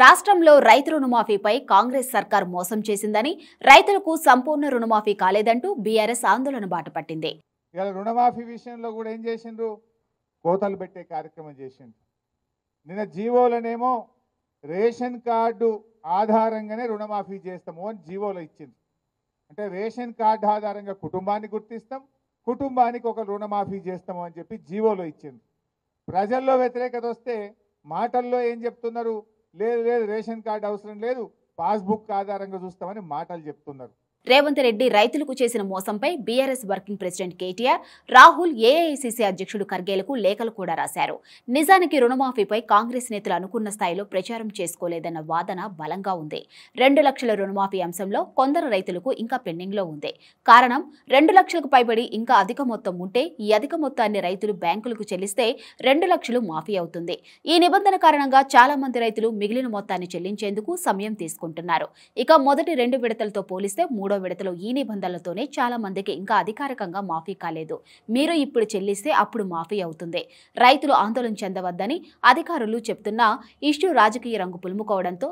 రాష్ట్రంలో రైతు రుణమాఫీపై కాంగ్రెస్ సర్కార్ మోసం చేసిందని, రైతులకు సంపూర్ణ రుణమాఫీ కాలేదంటూ బీఆర్ఎస్ ఆందోళన బాటపట్టింది. ఇలా రుణమాఫీ విషయంలో కూడా ఏం చేసిండ్రు? కోతలు పెట్టే కార్యక్రమం చేసిండ్రు. నిన్న జీవోలనేమో రేషన్ కార్డు ఆధారంగానే రుణమాఫీ చేస్తాము అని జీవోలో ఇచ్చింది. అంటే రేషన్ కార్డు ఆధారంగా కుటుంబాన్ని గుర్తిస్తాం, కుటుంబానికి ఒక రుణమాఫీ చేస్తాము అని చెప్పి జీవోలో ఇచ్చింది. ప్రజల్లో వ్యతిరేకత వస్తే మాటల్లో ఏం చెప్తున్నారు? లేదు లేదు, రేషన్ కార్డు అవసరం లేదు, పాస్బుక్ ఆధారంగా చూస్తామని మాటలు చెప్తున్నారు. రేవంత్ రెడ్డి రైతులకు చేసిన మోసంపై BRS working president KTR, Rahul AICC అధ్యక్షుడు ఖర్గేలకు లేఖలు కూడా రాశారు. నిజానికి రుణమాఫీపై కాంగ్రెస్ నేతలు అనుకున్న స్థాయిలో ప్రచారం చేసుకోలేదన్న వాదన బలంగా ఉంది. 2 లక్షల రుణమాఫీ అంశంలో కొందరు రైతులకు ఇంకా పెండింగ్లో ఉంది. కారణం 2 లక్షలకు పైబడి ఇంకా అధిక మొత్తం ఉంటే ఈ అధిక మొత్తాన్ని రైతులు బ్యాంకులకు చెల్లిస్తే 2 లక్షలు మాఫీ అవుతుంది. ఈ నిబంధన కారణంగా చాలా మంది రైతులు మిగిలిన మొత్తాన్ని చెల్లించేందుకు సమయం తీసుకుంటున్నారు. ఇక మొదటి 2 విడతలతో పోలిస్తే 3వ విడతలో ఈ నిబంధనలతోనే చాలా మందికి ఇంకా అధికారికంగా మాఫీ కాలేదు. మీరు ఇప్పుడు చెల్లిస్తే అప్పుడు మాఫీ అవుతుంది. రైతులు ఆందోళన చెందవద్దని అధికారులు చెప్తున్నా ఇష్యూ రాజకీయ రంగు పులుముకోవడంతో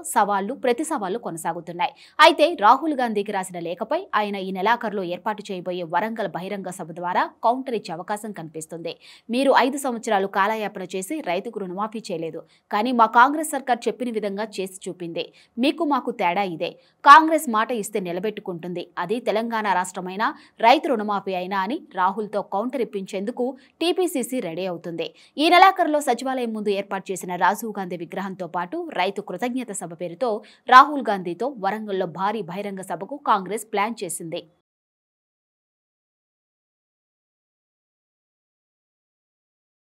ప్రతి సవాళ్లు కొనసాగుతున్నాయి. అయితే రాహుల్ గాంధీకి రాసిన లేఖపై ఆయన ఈ నెలాఖరులో ఏర్పాటు చేయబోయే వరంగల్ బహిరంగ సభ ద్వారా కౌంటర్ ఇచ్చే అవకాశం కనిపిస్తుంది. మీరు 5 సంవత్సరాలు కాలయాపన చేసి రైతుకు రుణమాఫీ చేయలేదు, కానీ మా కాంగ్రెస్ సర్కార్ చెప్పిన విధంగా చేసి చూపింది. మీకు మాకు తేడా ఇదే. కాంగ్రెస్ మాట ఇస్తే నిలబెట్టుకుంటుంది, అది తెలంగాణ రాష్ట్రమైనా రైతు రుణమాఫీ అయినా అని రాహుల్తో కౌంటర్ ఇప్పించేందుకు టీపీసీసీ రెడీ అవుతుంది. ఈ నెలాఖరులో సచివాలయం ముందు ఏర్పాటు చేసిన రాజీవ్ గాంధీ విగ్రహంతో పాటు రైతు కృతజ్ఞత సభ పేరుతో రాహుల్ గాంధీతో వరంగల్లో భారీ బహిరంగ సభకు కాంగ్రెస్ ప్లాన్ చేసింది.